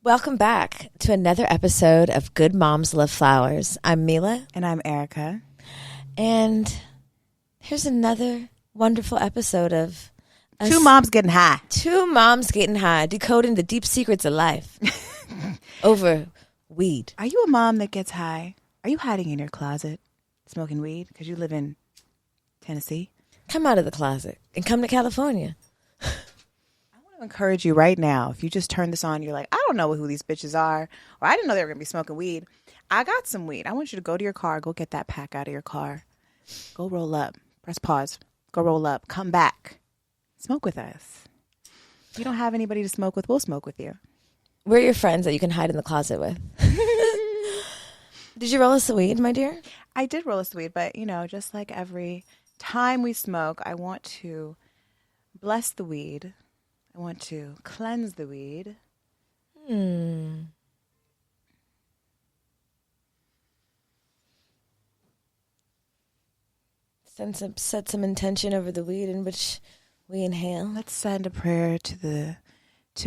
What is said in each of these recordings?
Welcome back to another episode of Good Moms Love Flowers. I'm Milah. And I'm Erica. And here's another wonderful episode of Two Moms Getting High. Two Moms Getting High, decoding the deep secrets of life over weed. Are you a mom that gets high? Are you hiding in your closet smoking weed because you live in Tennessee? Come out of the closet and come to California. Encourage you right now, if you just turn this on, you're like, I don't know who these bitches are, or I didn't know they were gonna be smoking weed. I got some weed. I want you to go to your car, go get that pack out of your car, go roll up, press pause, go roll up, come back, smoke with us. If you don't have anybody to smoke with, we'll smoke with you. We're your friends that you can hide in the closet with. Did you roll us the weed, my dear? I did roll us the weed, but just like every time we smoke, I want to bless the weed. I want to cleanse the weed. Set some intention over the weed in which we inhale. Let's send a prayer to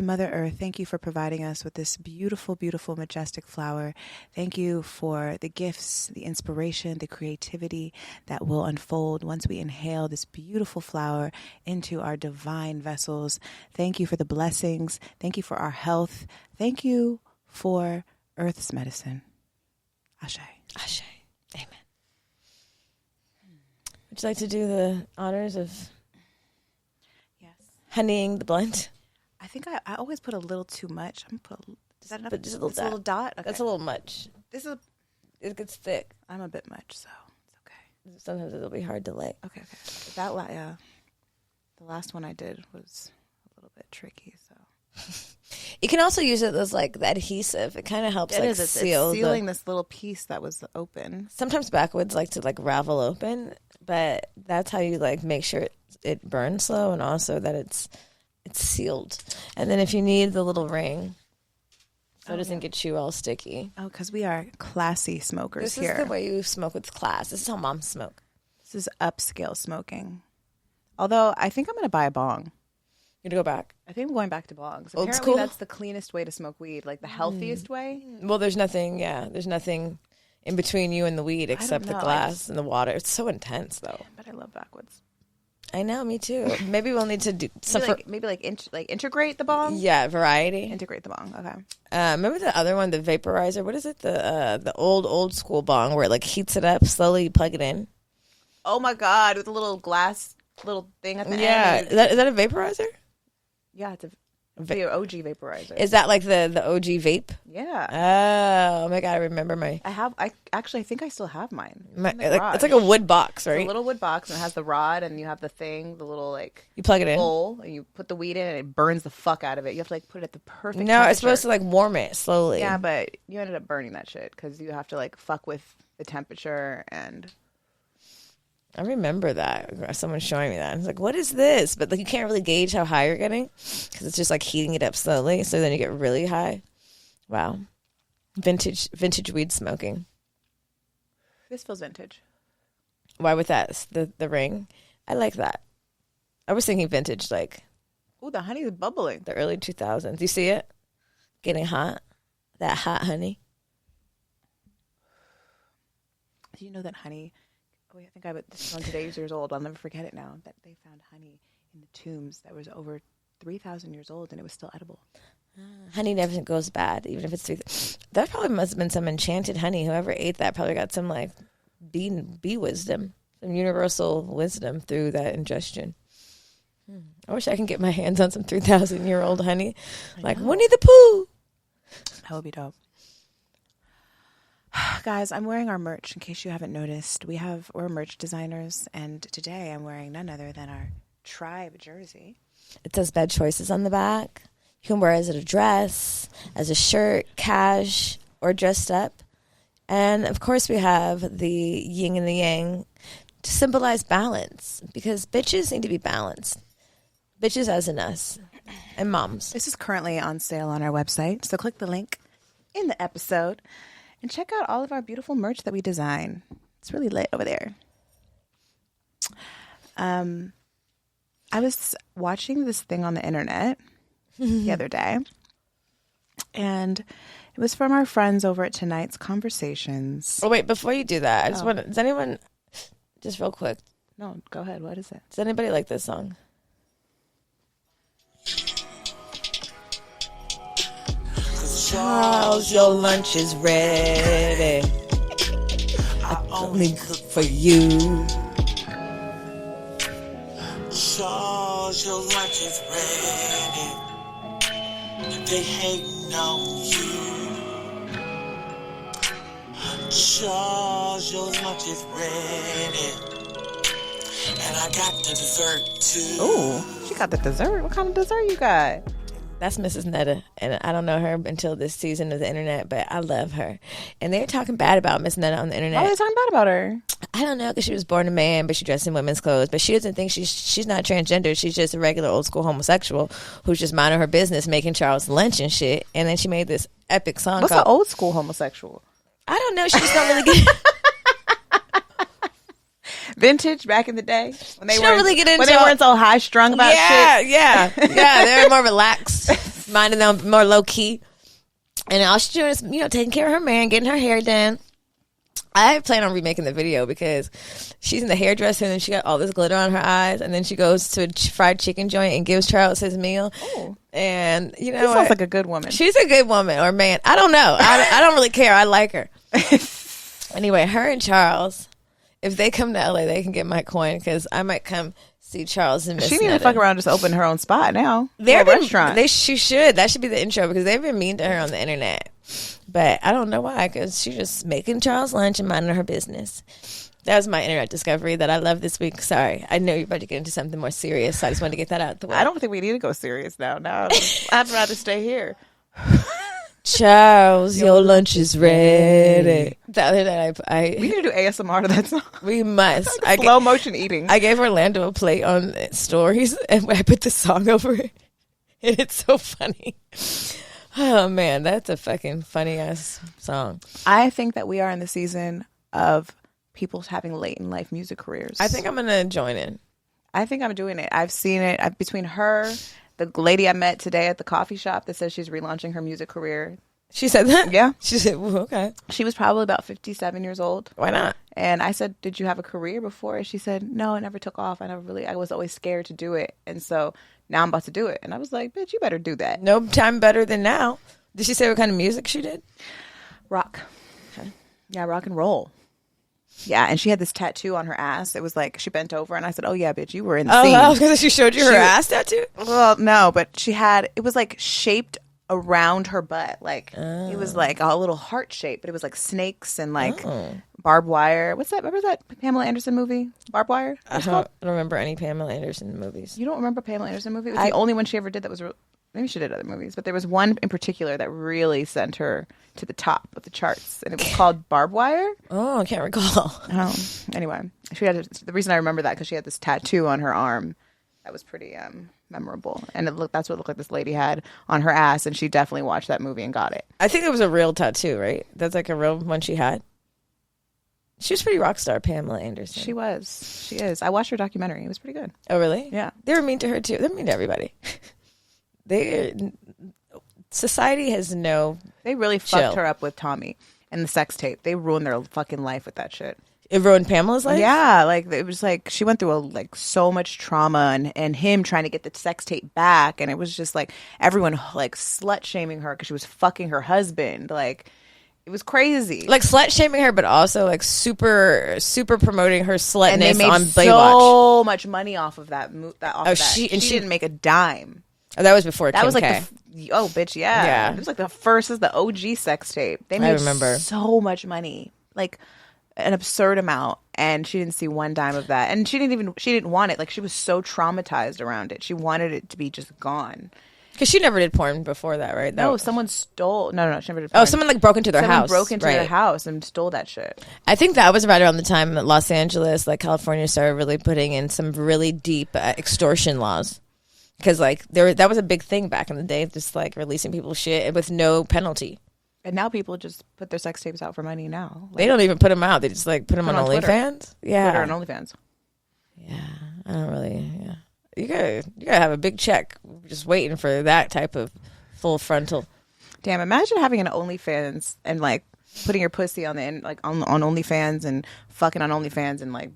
Mother Earth. Thank you for providing us with this beautiful, beautiful, majestic flower. Thank you for the gifts, the inspiration, the creativity that will unfold once we inhale this beautiful flower into our divine vessels. Thank you for the blessings. Thank you for our health. Thank you for Earth's medicine. Ashe. Ashe. Amen. Would you like to do the honors of honeying the blunt? I think I always put a little too much. I'm gonna put is that enough? But just a little dot. Okay. That's a little much. It gets thick. I'm a bit much, so it's okay. Sometimes it'll be hard to light. Okay. The last one I did was a little bit tricky. So you can also use it as like the adhesive. It kind of helps it's seal sealing this little piece that was open. Sometimes backwoods like to like ravel open, but that's how you like make sure it burns slow and also that it's sealed. And then if you need the little ring so it doesn't get you all sticky. Oh, because we are classy smokers here. This is the way you smoke with class. This is how moms smoke. This is upscale smoking. Although I think I'm going to buy a bong. You're going to go back? I think I'm going back to bongs. Old Apparently school? That's the cleanest way to smoke weed, like the healthiest way. Well, there's nothing in between you and the weed except the glass and the water. It's so intense though. But I love backwoods. I know, me too. Maybe we'll need to do some maybe integrate the bong. Yeah, variety. Integrate the bong. Okay. Remember the other one, the vaporizer? What is it? The old school bong where it like heats it up slowly. You plug it in. Oh my god, with a little glass little thing at the end. Yeah, is that a vaporizer? Yeah, it's the OG vaporizer. Is that like the OG vape? Yeah. Oh my god, I remember my. I think I still have mine. It's like a wood box, right? It's a little wood box and it has the rod and you have the thing, the little like you plug it in bowl and you put the weed in and it burns the fuck out of it. You have to like put it at the perfect. No, temperature. It's supposed to like warm it slowly. Yeah, but you ended up burning that shit because you have to like fuck with the temperature and. I remember that. Someone showing me that. I was like, what is this? But like, you can't really gauge how high you're getting because it's just like heating it up slowly. So then you get really high. Wow. Vintage weed smoking. This feels vintage. Why with that? The ring? I like that. I was thinking vintage, like. Ooh, the honey is bubbling. The early 2000s. You see it? Getting hot. That hot honey. Do you know that honey... Oh, I think this is on today's years old. I'll never forget it now. That they found honey in the tombs that was over 3,000 years old and it was still edible. Honey never goes bad, even if it's that probably must have been some enchanted honey. Whoever ate that probably got some like bee wisdom, some universal wisdom through that ingestion. I wish I can get my hands on some 3,000-year-old honey, like Winnie the Pooh. That would be dope. Guys, I'm wearing our merch in case you haven't noticed. We're merch designers, and today I'm wearing none other than our tribe jersey. It says Bed Choices on the back. You can wear it as a dress, as a shirt, cash, or dressed up. And of course we have the yin and the yang to symbolize balance because bitches need to be balanced. Bitches as in us and moms. This is currently on sale on our website, so click the link in the episode. And check out all of our beautiful merch that we design. It's really lit over there. I was watching this thing on the internet the other day. And it was from our friends over at Tonight's Conversations. Oh, wait, before you do that, I just want, does anyone, just real quick. No, go ahead. What is it? Does anybody like this song? Charles, your lunch is ready. I only cook for you. Charles, your lunch is ready. They hating on you. Charles, your lunch is ready. And I got the dessert too. Oh, she got the dessert. What kind of dessert you got? That's Mrs. Netta, and I don't know her until this season of the internet, but I love her. And they're talking bad about Miss Netta on the internet. Why are they talking bad about her? I don't know, because she was born a man, but she dressed in women's clothes. But she doesn't think she's not transgender. She's just a regular old school homosexual who's just minding her business, making Charles lunch and shit. And then she made this epic song What's called... an old school homosexual? I don't know. She just don't really get... Vintage back in the day when they weren't really get into when they weren't so high strung about shit. Yeah. They were more relaxed, minding them more low key, and all she's doing is taking care of her man, getting her hair done. I plan on remaking the video because she's in the hairdresser and then she got all this glitter on her eyes, and then she goes to a fried chicken joint and gives Charles his meal. Ooh. And She sounds like a good woman. She's a good woman or man. I don't know. I don't really care. I like her. Anyway, her and Charles. If they come to LA, they can get my coin because I might come see Charles and Miss Netta. She need to fuck around, just open her own spot now. They're restaurant. She should. That should be the intro because they've been mean to her on the internet. But I don't know why, because she's just making Charles lunch and minding her business. That was my internet discovery that I love this week. Sorry, I know you're about to get into something more serious, so I just wanted to get that out the way. I don't think we need to go serious now. No, I'd rather stay here. Charles, your lunch is ready. The other day, we need to do ASMR to that song. We must. Slow motion eating. I gave Orlando a plate on stories, and I put the song over it, and it's so funny. Oh man, that's a fucking funny ass song. I think that we are in the season of people having late in life music careers. I think I'm gonna join in. I think I'm doing it. I've seen it between her. The lady I met today at the coffee shop that says she's relaunching her music career. She said that? Yeah. She said, well, okay. She was probably about 57 years old. Why not? And I said, did you have a career before? And she said, no, it never took off. I was always scared to do it. And so now I'm about to do it. And I was like, bitch, you better do that. No time better than now. Did she say what kind of music she did? Rock. Okay. Yeah, rock and roll. Yeah, and she had this tattoo on her ass. It was like she bent over, and I said, "Oh yeah, bitch, you were in the scene." Oh, because she showed you her ass tattoo. Well, no, but it was like shaped around her butt, like it was like a little heart shape, but it was like snakes and like barbed wire. What's that? Remember that Pamela Anderson movie, Barbed Wire? I don't remember any Pamela Anderson movies. You don't remember Pamela Anderson movie? It was the only one she ever did that was. Maybe she did other movies, but there was one in particular that really sent her to the top of the charts, and it was called Barbed Wire. Oh, I can't recall. Anyway, the reason I remember that because she had this tattoo on her arm that was pretty memorable, and that's what it looked like this lady had on her ass, and she definitely watched that movie and got it. I think it was a real tattoo, right? That's like a real one she had. She was pretty rock star, Pamela Anderson. She was. She is. I watched her documentary. It was pretty good. Oh, really? Yeah. They were mean to her too. They're mean to everybody. Society has no. They really fucked her up with Tommy and the sex tape. They ruined their fucking life with that shit. It ruined Pamela's life? Yeah, like it was like she went through so much trauma and him trying to get the sex tape back, and it was just like everyone like slut shaming her because she was fucking her husband. Like it was crazy. Like slut shaming her, but also like super promoting her slutness and they made on Baywatch. So much money off of that. She didn't make a dime. Oh, that was before. That Kim was like K. Bitch, yeah. It was like the OG sex tape. They made so much money, like an absurd amount, and she didn't see one dime of that. And she didn't want it. Like she was so traumatized around it. She wanted it to be just gone. Because she never did porn before that, right? No, someone stole. No, she never did porn. Oh, someone like broke into their house. Broke into their house and stole that shit. I think that was right around the time that Los Angeles, like California, started really putting in some really deep extortion laws. Because like that was a big thing back in the day, just like releasing people's shit with no penalty. And now people just put their sex tapes out for money now. They don't even put them out. They just like put them on OnlyFans. Yeah, Twitter and OnlyFans. Yeah, I don't really. Yeah, you gotta have a big check just waiting for that type of full frontal. Damn, imagine having an OnlyFans and like putting your pussy on the end, like on OnlyFans and fucking on OnlyFans and like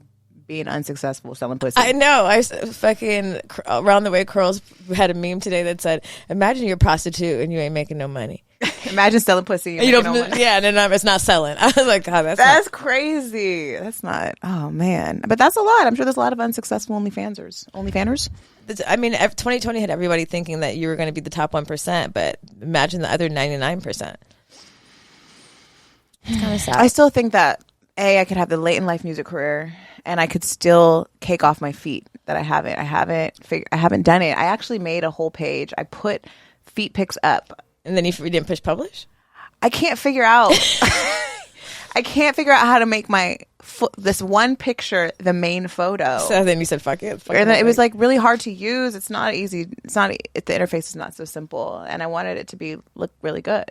being unsuccessful selling pussy. I know. Fucking Around the Way Curls had a meme today that said, "Imagine you're a prostitute and you ain't making no money." Imagine selling pussy. You don't, no money. Yeah, and then it's not selling. I was like, God, that's crazy. That's not. Oh man, but that's a lot. I'm sure there's a lot of unsuccessful OnlyFanners. I mean, 2020 had everybody thinking that you were going to be the top 1%, but imagine the other 99%. It's kind of sad. I still think that I could have the late in life music career, and I could still cake off my feet. That I haven't done it. I actually made a whole page. I put feet pics up, and then you didn't push publish. I can't figure out. I can't figure out how to make my this one picture the main photo. So then you said, "Fuck it." And then it was like really hard to use. It's not easy. The interface is not so simple, and I wanted it to look really good.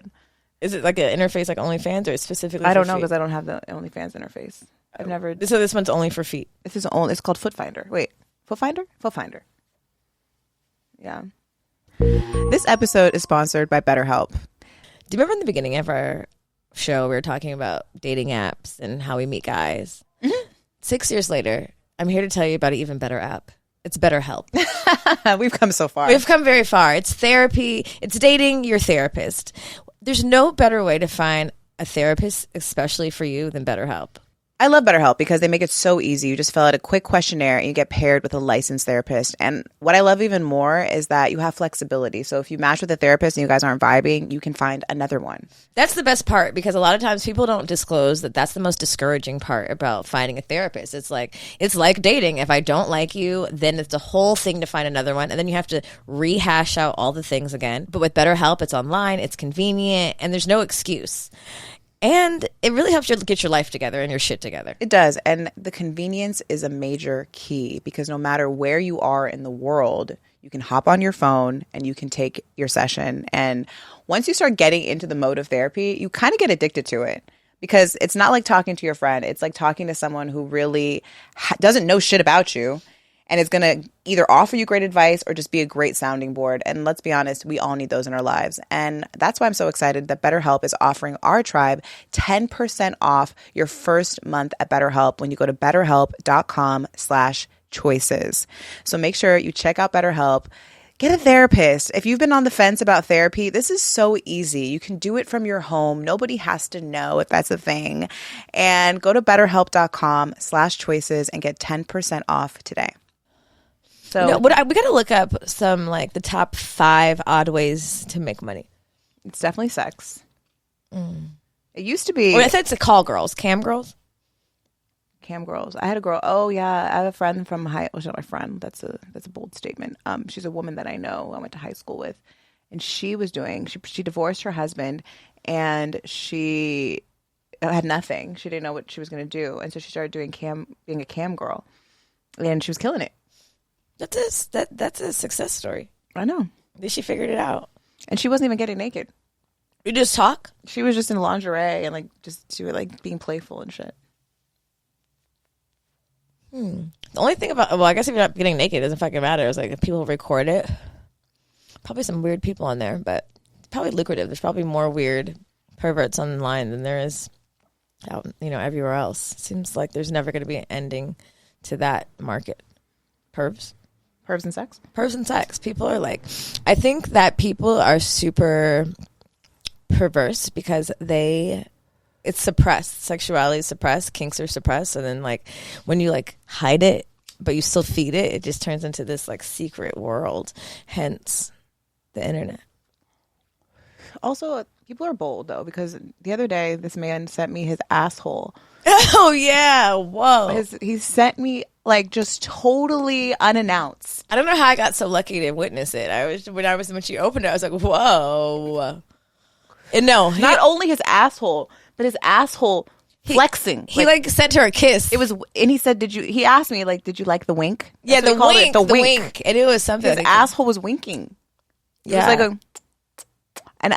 Is it like an interface like OnlyFans, or specifically? I don't know because I don't have the OnlyFans interface. I've never. So this one's only for feet. It's called Foot Finder. Wait, Foot Finder. Yeah. This episode is sponsored by BetterHelp. Do you remember in the beginning of our show we were talking about dating apps and how we meet guys? Mm-hmm. 6 years later, I'm here to tell you about an even better app. It's BetterHelp. We've come so far. We've come very far. It's therapy. It's dating your therapist. There's no better way to find a therapist, especially for you, than BetterHelp. I love BetterHelp because they make it so easy. You just fill out a quick questionnaire and you get paired with a licensed therapist. And what I love even more is that you have flexibility. So if you match with a therapist and you guys aren't vibing, you can find another one. That's the best part, because a lot of times people don't disclose that that's the most discouraging part about finding a therapist. It's like dating. If I don't like you, then it's a whole thing to find another one. And then you have to rehash out all the things again. But with BetterHelp, it's online, it's convenient, and there's no excuse. And it really helps you get your life together and your shit together. It does. And the convenience is a major key, because no matter where you are in the world, you can hop on your phone and you can take your session. And once you start getting into the mode of therapy, you kind of get addicted to it, because it's not like talking to your friend. It's like talking to someone who really doesn't know shit about you, and is going to either offer you great advice or just be a great sounding board. And let's be honest, we all need those in our lives. And that's why I'm so excited that BetterHelp is offering our tribe 10% off your first month at BetterHelp when you go to betterhelp.com/choices. So make sure you check out BetterHelp. Get a therapist. If you've been on the fence about therapy, this is so easy. You can do it from your home. Nobody has to know if that's a thing. And go to betterhelp.com/choices and get 10% off today. So we got to look up some like the top 5 odd ways to make money. It's definitely sex. It used to be. I said it's a call girls, cam girls. Cam girls. I had a girl. Oh yeah, I have a friend from high. Well, she's not my friend. That's a bold statement. She's a woman that I know. I went to high school with, and she divorced her husband, and she had nothing. She didn't know what she was going to do, and so she started being a cam girl, and she was killing it. That's a success story. I know. At least she figured it out. And she wasn't even getting naked. You just talk? She was just in lingerie and she was being playful and shit. The only thing about, I guess if you're not getting naked, it doesn't fucking matter. It's like if people record it. Probably some weird people on there, but it's probably lucrative. There's probably more weird perverts online than there is out, everywhere else. It seems like there's never going to be an ending to that market. Pervs and sex? Pervs and sex. People are I think that people are super perverse because it's suppressed. Sexuality is suppressed. Kinks are suppressed. And then when you hide it, but you still feed it, it just turns into this secret world. Hence the internet. Also, people are bold though, because the other day this man sent me his asshole. Oh yeah. Whoa. He sent me just totally unannounced. I don't know how I got so lucky to witness it. When she opened it, I was like, whoa. And no, not only his asshole, but his asshole flexing. He sent her a kiss. It was, and he said, he asked me did you like the wink? That's the wink. The wink. And it was something. His asshole was winking. Yeah. It was and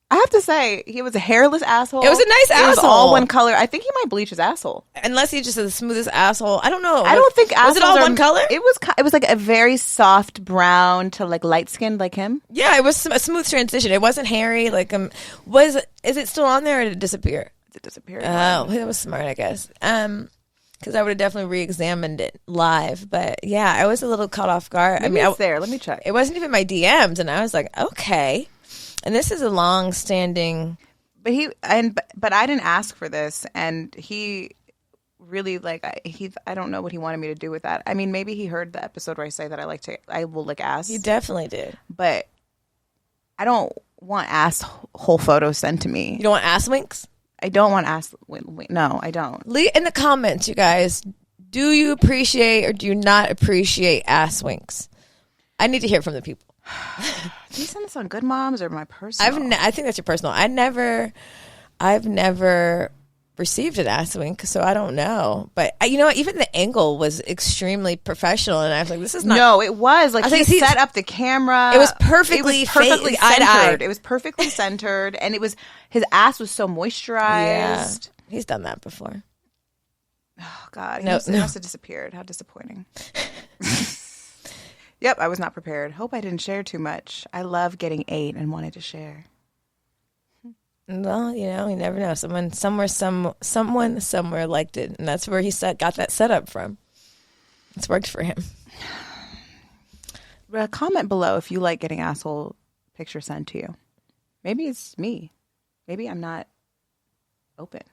I have to say, he was a hairless asshole. It was a nice asshole. It was all one color. I think he might bleach his asshole. Unless he just has the smoothest asshole. I don't know. I don't think assholes was it all one color? It was like a very soft brown to like light skinned like him. Yeah, it was a smooth transition. It wasn't hairy. Like is it still on there or did it disappear? It disappeared. Oh, that was smart, I guess. Because I would have definitely re-examined it live. But yeah, I was a little caught off guard. Maybe it's there. Let me check. It wasn't even my DMs, and I was like, okay. And this is a long-standing. But I didn't ask for this, and he really I don't know what he wanted me to do with that. I mean, maybe he heard the episode where I say that I will lick ass. You definitely did. But I don't want asshole photos sent to me. You don't want ass winks? I don't want ass. No, I don't. Leave in the comments, you guys. Do you appreciate or do you not appreciate ass winks? I need to hear from the people. Do you send this on Good Moms or my personal? I think that's your personal. I've never received an ass wink, so I don't know. But you know, even the angle was extremely professional, and I was like, "This is not." No, it was like he set up the camera. It was perfectly centered. eye to eye. It was perfectly centered, and his ass was so moisturized. Yeah, he's done that before. Oh God, he must have disappeared. How disappointing. Yep, I was not prepared. Hope I didn't share too much. I love getting ate and wanted to share. Well, you never know. Someone somewhere liked it, and that's where he got that setup from. It's worked for him. Comment below if you like getting asshole pictures sent to you. Maybe it's me. Maybe I'm not open.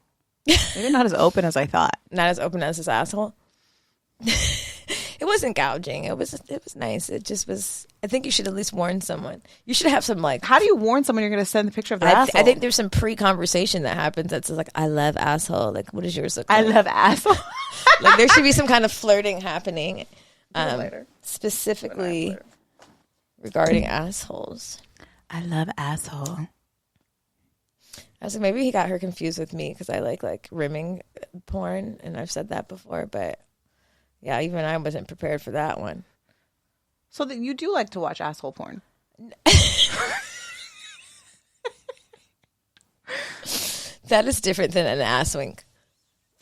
Maybe not as open as I thought. Not as open as his asshole. It wasn't gouging. It was nice. It just was. I think you should at least warn someone. You should have some How do you warn someone you're going to send the picture of their asshole? I think there's some pre-conversation that happens that's like, I love asshole. Like, what does yours look like? I love asshole. Like, there should be some kind of flirting happening, specifically regarding assholes. I love asshole. I was like, maybe he got her confused with me because I like rimming porn, and I've said that before, but. Yeah, even I wasn't prepared for that one. So that you do like to watch asshole porn? That is different than an ass wink.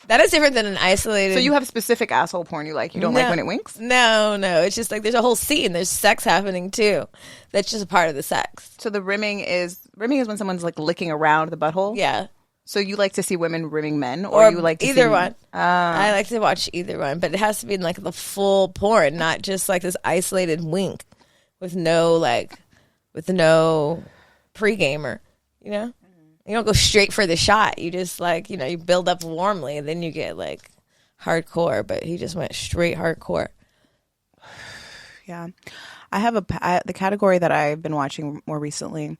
That is different than an isolated. So you have specific asshole porn you like? You don't like when it winks? No. It's just like there's a whole scene. There's sex happening too. That's just a part of the sex. So the rimming is when someone's like licking around the butthole? Yeah. So you like to see women rimming men, or you like to either one? I like to watch either one, but it has to be in like the full porn, not just like this isolated wink with no pre-gamer. You know, you don't go straight for the shot. You just you build up warmly, and then you get like hardcore. But he just went straight hardcore. Yeah, I have the category that I've been watching more recently.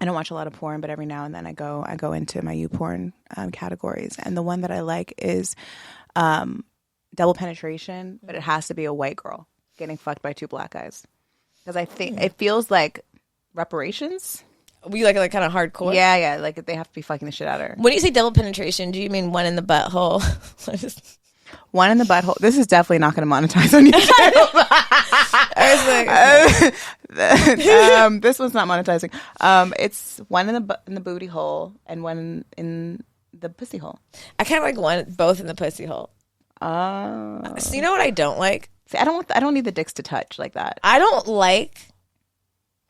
I don't watch a lot of porn, but every now and then I go into my YouPorn categories. And the one that I like is double penetration, but it has to be a white girl getting fucked by two black guys. Because I think it feels like reparations. We like kind of hardcore? Yeah. Like they have to be fucking the shit out of her. When you say double penetration, do you mean one in the butthole? One in the butthole. This is definitely not going to monetize on your channel. I was like, this one's not monetizing. It's one in the booty hole and one in the pussy hole. I kind of like both in the pussy hole. So you know what I don't like? See, I don't need the dicks to touch like that. I don't like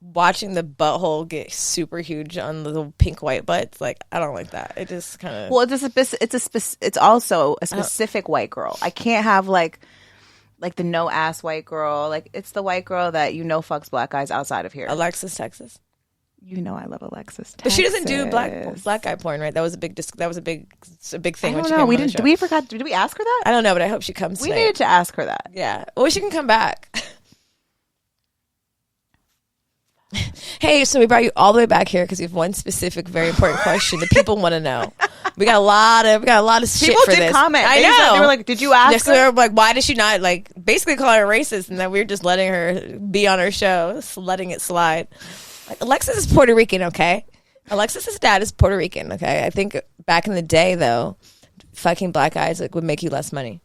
watching the butthole get super huge on the little pink white butts. Like, I don't like that. It just kind of. Well, it's also a specific white girl. I can't have like the no ass white girl. Like, it's the white girl that fucks black guys outside of here. Alexis, Texas. You know I love Alexis, Texas. But she doesn't do black guy porn, right? That was a big thing. I don't know. Did we ask her that? I don't know, but I hope she comes. We needed to ask her that. Yeah. Well, she can come back. Hey, so we brought you all the way back here because we have one specific, very important question that people want to know. We got a lot of shit people for this. People did comment. I know. They were like, "Did you ask?" So they were like, "Why did she not basically call her racist?" And then we were just letting her be on our show, letting it slide. Like, Alexis is Puerto Rican, okay? Alexis's dad is Puerto Rican, okay? I think back in the day, though, fucking black guys would make you less money.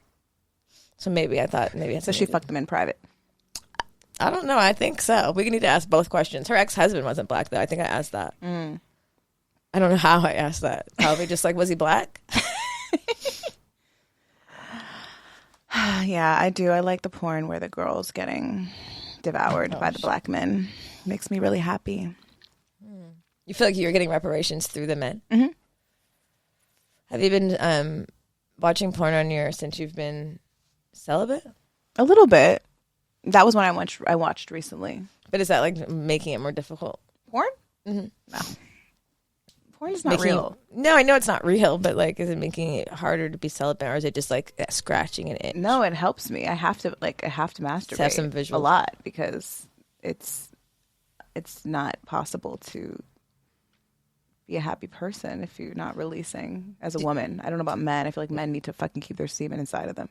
So maybe I thought so she fucked them in private. I don't know. I think so. We need to ask both questions. Her ex-husband wasn't black, though. I think I asked that. I don't know how I asked that. Probably just like, was he black? Yeah, I do. I like the porn where the girl's getting devoured by the black men. Makes me really happy. You feel like you're getting reparations through the men? Mm-hmm. Have you been watching porn since you've been celibate? A little bit. That was when I watched recently. But is that like making it more difficult? Porn? Mm-hmm. No. Porn is not real. No, I know it's not real, but like, is it making it harder to be celibate, or is it just like scratching an itch? No, it helps me. I have to masturbate to have some visuals. A lot, because it's not possible to be a happy person if you're not releasing as a woman. I don't know about men. I feel like men need to fucking keep their semen inside of them.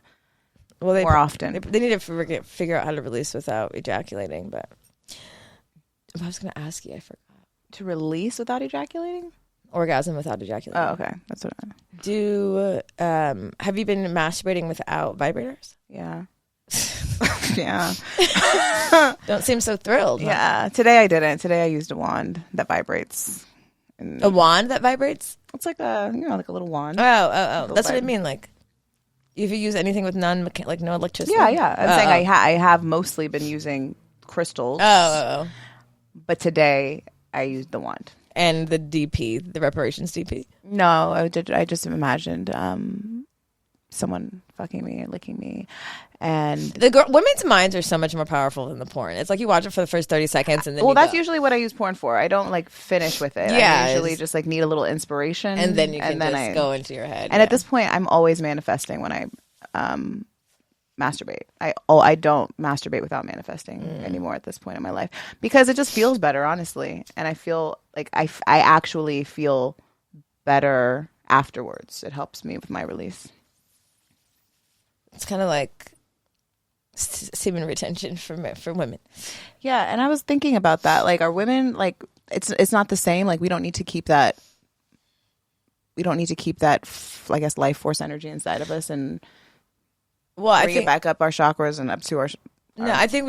Well, more often. They need to figure out how to release without ejaculating. But I was going to ask you, I forgot. To release without ejaculating? Orgasm without ejaculating. Oh, okay. That's what have you been masturbating without vibrators? Yeah. Yeah. Don't seem so thrilled. Yeah. Huh? Today I didn't. Today I used a wand that vibrates. A wand that vibrates? It's like like a little wand. Oh. That's what I mean. Like, if you use anything with no electricity. Yeah. I'm saying I have mostly been using crystals. Oh. But today I used the wand. And the DP, the reparations DP. No, I just imagined someone fucking me and licking me, and women's minds are so much more powerful than the porn. It's like you watch it for the first 30 seconds and then that's usually what I use porn for. I don't like finish with it. Yeah, I usually just like need a little inspiration, and then you can go into your head. And at this point, I'm always manifesting when I masturbate. I don't masturbate without manifesting anymore at this point in my life, because it just feels better, honestly, and I feel like I actually feel better afterwards. It helps me with my release. It's kind of like semen retention for women. Yeah, and I was thinking about that. Like, are women like it's not the same? Like, we don't need to keep that. We don't need to keep that, I guess, life force energy inside of us and bring it back up our chakras and up to our. No, I think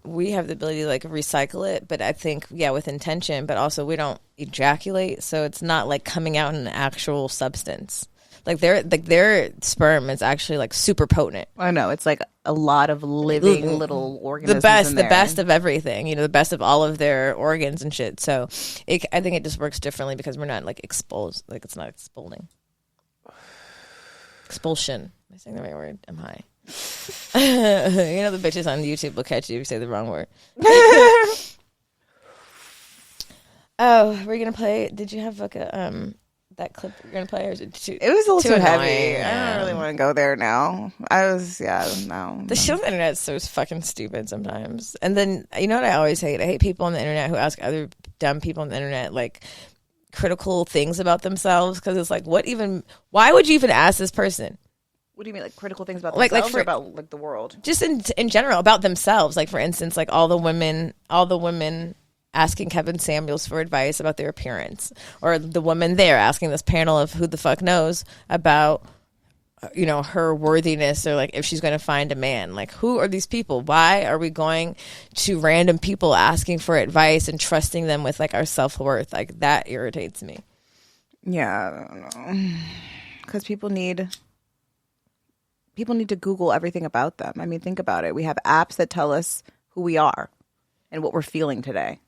we have the ability to like recycle it, but I think with intention, but also we don't ejaculate, so it's not like coming out in an actual substance. Like their sperm is actually like super potent. I know, it's like a lot of living little organisms. The best of everything. The best of all of their organs and shit. So I think it just works differently because we're not like exposed. Like, it's not expulsion. Am I saying the right word? I'm high. The bitches on YouTube will catch you if you say the wrong word. Oh, we're gonna play. Did you have like a that clip you're gonna play, or is it too? It was a little too heavy. Yeah. I don't really want to go there now. The shit on the internet is so fucking stupid sometimes. And then you know what I always hate? I hate people on the internet who ask other dumb people on the internet like critical things about themselves, because it's like, why would you even ask this person? What do you mean, like critical things about themselves, or about like the world? Just in general about themselves. Like, for instance, like all the women asking Kevin Samuels for advice about their appearance, or the woman there asking this panel of who the fuck knows about her worthiness, or like if she's going to find a man. Like, who are these people? Why are we going to random people asking for advice and trusting them with like our self-worth? Like, that irritates me. Yeah, I don't know, because people need to Google everything about them. I mean, think about it. We have apps that tell us who we are and what we're feeling today.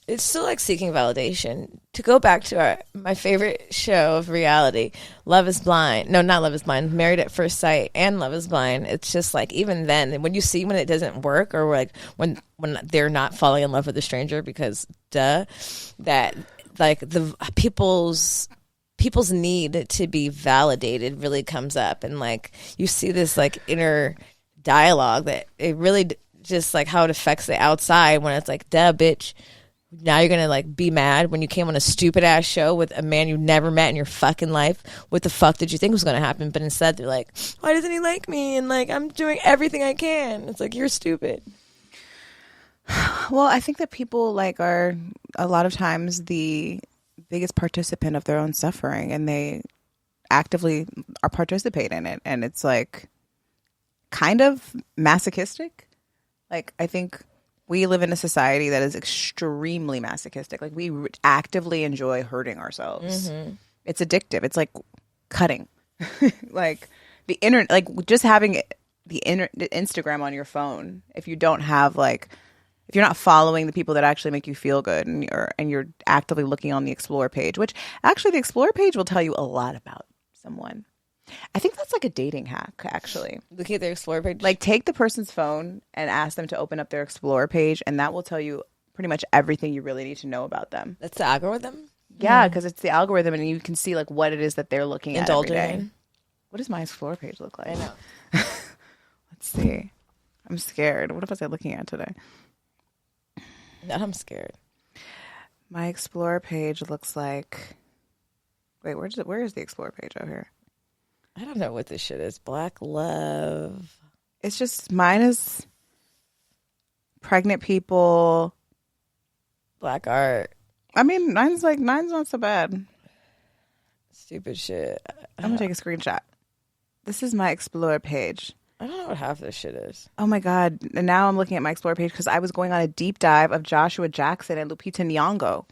It's still like seeking validation. To go back to my favorite show of reality, Love is Blind. No, not Love is Blind. Married at First Sight and Love is Blind. It's just like, even then, when you see when it doesn't work, or like when they're not falling in love with a stranger, because that like the people's need to be validated really comes up, and like you see this like inner dialogue that it really just like how it affects the outside, when it's like, duh, bitch. Now you're going to like be mad when you came on a stupid ass show with a man you never met in your fucking life. What the fuck did you think was going to happen? But instead they're like, why doesn't he like me? And like, I'm doing everything I can. It's like, you're stupid. Well, I think that people like are a lot of times the biggest participant of their own suffering, and they actively are participating in it. And it's like kind of masochistic. Like, I think we live in a society that is extremely masochistic. Like, we actively enjoy hurting ourselves. Mm-hmm. It's addictive. It's like cutting. Like the internet, like just having the Instagram on your phone. If you don't have like, if you're not following the people that actually make you feel good, and you're actively looking on the Explore page, which actually the Explore page will tell you a lot about someone. I think that's like a dating hack, actually. Looking at their Explore page? Like, take the person's phone and ask them to open up their Explore page, and that will tell you pretty much everything you really need to know about them. That's the algorithm? Yeah, because it's the algorithm, and you can see like what it is that they're looking at every day. What does my Explore page look like? I know. Let's see. I'm scared. What was I looking at today? Now I'm scared. My Explore page looks like... Wait, where is the Explore page out here? I don't know what this shit is. Black love. It's just, mine is pregnant people. Black art. I mean, mine's not so bad. Stupid shit. I'm going to take a screenshot. This is my Explore page. I don't know what half this shit is. Oh my God. And now I'm looking at my Explore page because I was going on a deep dive of Joshua Jackson and Lupita Nyong'o.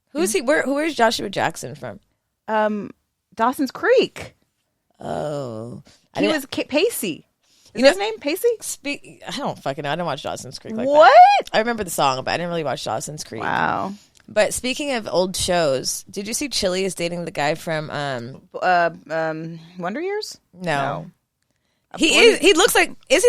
Who's he? Where's Joshua Jackson from? Dawson's Creek. Oh. He was Pacey. Is his name Pacey? I don't fucking know. I didn't watch Dawson's Creek like what? that. I remember the song, but I didn't really watch Dawson's Creek. Wow. But speaking of old shows, did you see Chili is dating the guy from Wonder Years? No. He looks like, is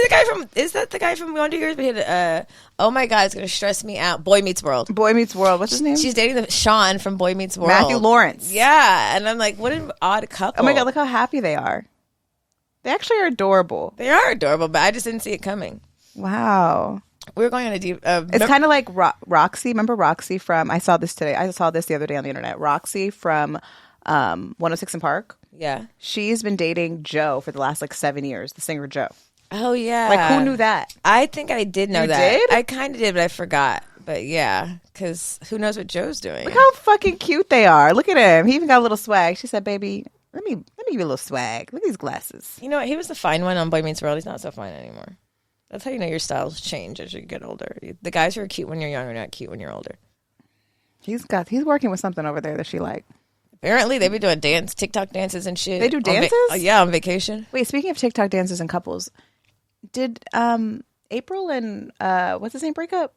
that the guy from Wonder Years? But he had, oh my God, it's gonna stress me out. Boy Meets World. What's his name? She's dating Sean from Boy Meets World. Matthew Lawrence. Yeah, and I'm like, what an odd couple. Oh my God, look how happy they are. They actually are adorable. They are adorable, but I just didn't see it coming. Wow. We were going on a deep... it's kind of like Roxy. Remember Roxy from... I saw this today. I saw this the other day on the internet. Roxy from 106 in Park. Yeah. She's been dating Joe for the last 7 years. The singer Joe. Oh, yeah. Like, who knew that? I think I did know that. Did? I kind of did, but I forgot. But yeah, because who knows what Joe's doing. Look how fucking cute they are. Look at him. He even got a little swag. She said, baby... Let me give you a little swag. Look at these glasses. You know what? He was the fine one on Boy Meets World. He's not so fine anymore. That's how you know your styles change as you get older. The guys who are cute when you're young are not cute when you're older. He's working with something over there that she liked. Apparently, they be doing TikTok dances and shit. They do dances? Yeah, on vacation. Wait, speaking of TikTok dances and couples, did April and what's his name break up?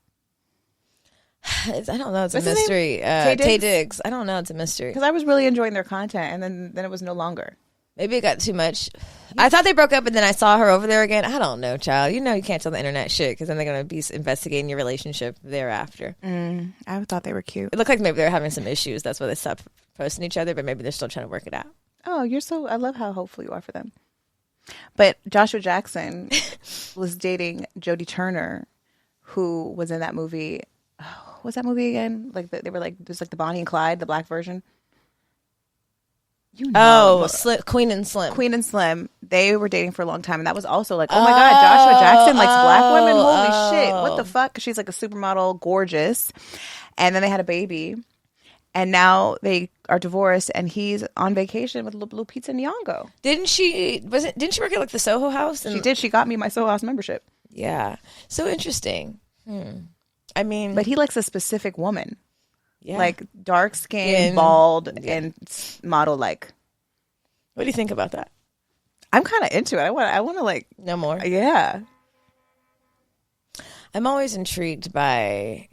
I don't know. It's a mystery. Tay Diggs. I don't know. It's a mystery. Because I was really enjoying their content, and then it was no longer. Maybe it got too much. I thought they broke up, and then I saw her over there again. I don't know, child. You know you can't tell the internet shit because then they're going to be investigating your relationship thereafter. I thought they were cute. It looked like maybe they were having some issues. That's why they stopped posting each other, but maybe they're still trying to work it out. Oh, I love how hopeful you are for them. But Joshua Jackson was dating Jodie Turner, who was in that movie... What's that movie again? Like they were like there's like the Bonnie and Clyde, the black version. You know. Queen and Slim. Queen and Slim. They were dating for a long time, and that was also like, oh my God, Joshua Jackson likes black women. Holy shit! What the fuck? She's like a supermodel, gorgeous, and then they had a baby, and now they are divorced, and he's on vacation with Lupita Nyong'o. Didn't she work at like the Soho House? She did. She got me my Soho House membership. Yeah. So interesting. I mean, but he likes a specific woman. Yeah. Like dark skin, bald, and model like. What do you think about that? I'm kind of into it. I want to like know more. Yeah. I'm always intrigued by,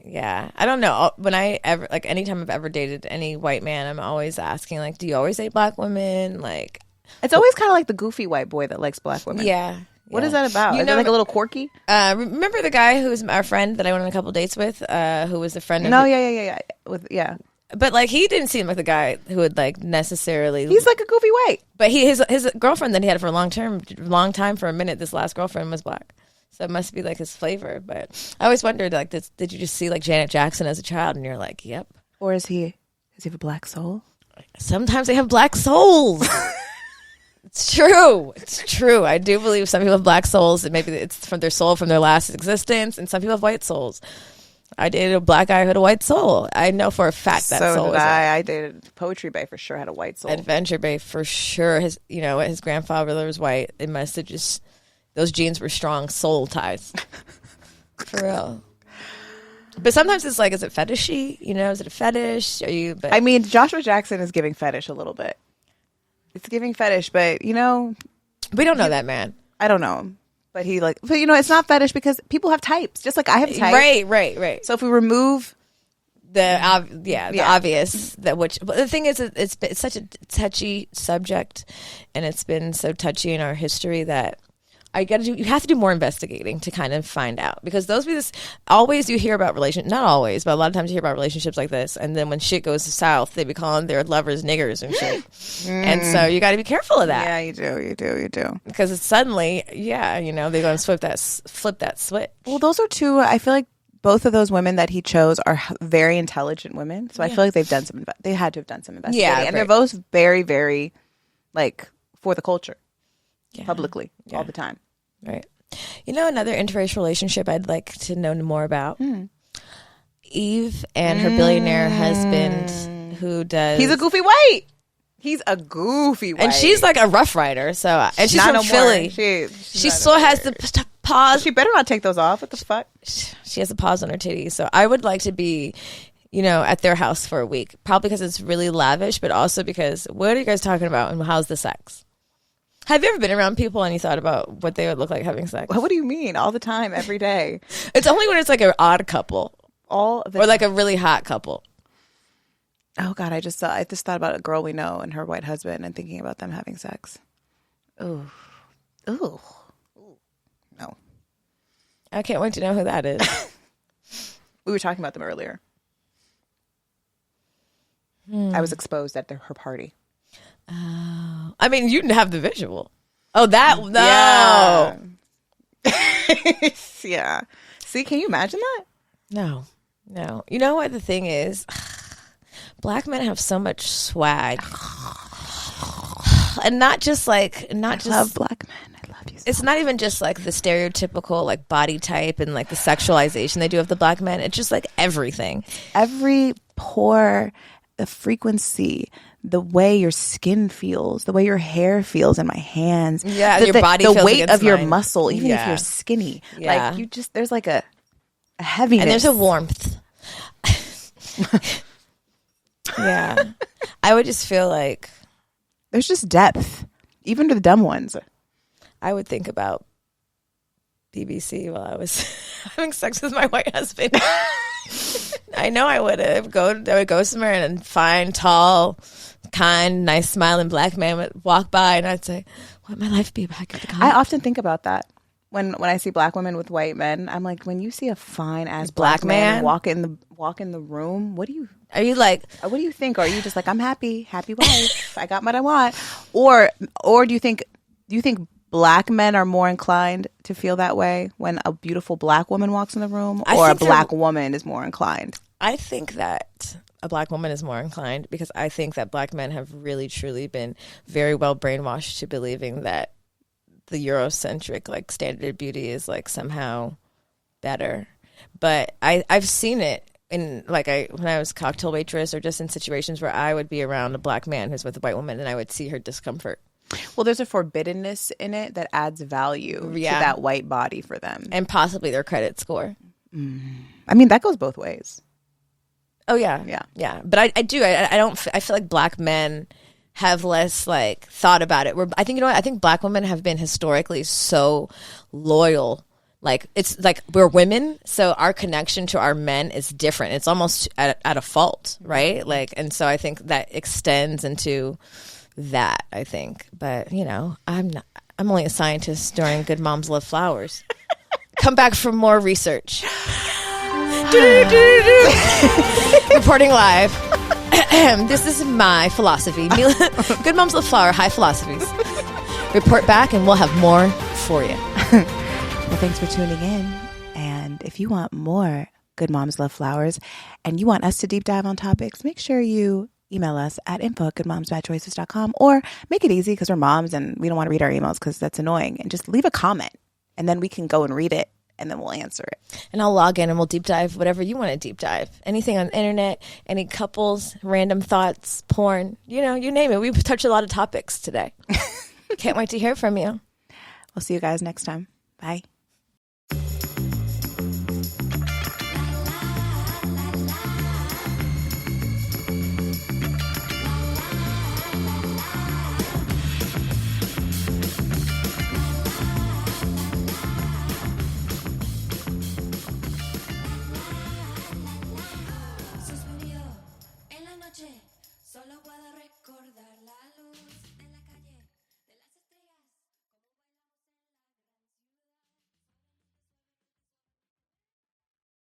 I don't know. Anytime I've ever dated any white man, I'm always asking, like, do you always date black women? Like, it's always kind of like the goofy white boy that likes black women. Yeah. What is that about? Is it like a little quirky? Remember the guy who was our friend that I went on a couple dates with, who was the friend of... No, yeah. But, like, he didn't seem like the guy who would, like, necessarily... He's like a goofy white. But his girlfriend that he had for a long time, for a minute, this last girlfriend was black. So it must be, like, his flavor. But I always wondered, like, did you just see, like, Janet Jackson as a child? And you're like, yep. Or does he have a black soul? Sometimes they have black souls. It's true. I do believe some people have black souls, and maybe it's from their soul from their last existence, and some people have white souls. I dated a black guy who had a white soul. I know for a fact that soul. So did I. I dated Poetry Bay for sure had a white soul. Adventure Bay for sure. His grandfather was white. It must have just those genes were strong soul ties. For real. But sometimes it's like, is it fetishy? You know, is it a fetish? Are you? But I mean, Joshua Jackson is giving fetish a little bit. It's giving fetish, but you know, we don't know that man. I don't know him, but you know, it's not fetish because people have types, just like I have types. Right. So if we remove the obvious, that which, but the thing is, it's such a touchy subject, and it's been so touchy in our history that you have to do more investigating to kind of find out, because always you hear about not always, but a lot of times you hear about relationships like this, and then when shit goes south, they be calling their lovers niggers and shit. And so you got to be careful of that. Yeah, you do. Because it's suddenly, you know, they're going to flip that switch. Well, those are two, I feel like both of those women that he chose are very intelligent women. So I feel like they had to have done some investigating. Yeah, and they're both very, very, like, for the culture. Publicly, all the time. Right. You know, another interracial relationship I'd like to know more about. Eve and her billionaire husband, who does... He's a goofy white. And she's like a Rough Rider. So, and she's from Philly. She still has the paws. She better not take those off. What the fuck? She has the paws on her titties. So I would like to be, you know, at their house for a week. Probably because it's really lavish, but also because what are you guys talking about and how's the sex? Have you ever been around people and you thought about what they would look like having sex? What do you mean? All the time, every day. It's only when it's like an odd couple. Or like a really hot couple. Oh God, I just thought about a girl we know and her white husband and thinking about them having sex. Ooh. No. I can't wait to know who that is. We were talking about them earlier. I was exposed at her party. Oh, I mean, you didn't have the visual. Oh, that no. Yeah. See, can you imagine that? No. You know what the thing is? Black men have so much swag, and I love black men. I love you. It's not even just like the stereotypical like body type and like the sexualization they do of the black men. It's just like everything, every pore, the frequency, the way your skin feels, the way your hair feels in my hands. Yeah, your body the feels weight of your mine. Muscle, even if you're skinny. Yeah. Like there's like a heaviness. And there's a warmth. Yeah. I would just feel like there's just depth, even to the dumb ones. I would think about BBC while I was having sex with my white husband. I know I would have. I would go somewhere and find tall, kind, nice, smiling black man would walk by, and I'd say, "What would my life be back at the I often think about that when I see black women with white men. I'm like, when you see a fine ass black man walk in the room, what do you? Are you like? What do you think? Or are you just like, I'm happy wife, I got what I want, or do you think black men are more inclined to feel that way when a beautiful black woman walks in the room, or a black woman is more inclined? I think that a black woman is more inclined because I think that black men have really truly been very well brainwashed to believing that the Eurocentric like standard of beauty is like somehow better. But I've seen it in when I was cocktail waitress or just in situations where I would be around a black man who's with a white woman and I would see her discomfort. Well, there's a forbiddenness in it that adds value to that white body for them. And possibly their credit score. I mean, that goes both ways. Oh, yeah. Yeah. But I feel like black men have less like thought about it. I think black women have been historically so loyal. Like it's like we're women, so our connection to our men is different. It's almost at a fault, right? Like, and so I think that extends into that, I think. But I'm only a scientist during Good Moms Love Flowers. Come back for more research. Reporting live. This is my philosophy. Good Moms Love Flower, high philosophies. Report back and we'll have more for you. Well, thanks for tuning in. And if you want more Good Moms Love Flowers and you want us to deep dive on topics, make sure you email us at info@goodmomsbadchoices.com, or make it easy because we're moms and we don't want to read our emails because that's annoying, and just leave a comment and then we can go and read it and then we'll answer it. And I'll log in and we'll deep dive whatever you want to deep dive. Anything on the internet, any couples, random thoughts, porn, you name it. We've touched a lot of topics today. Can't wait to hear from you. We'll see you guys next time. Bye.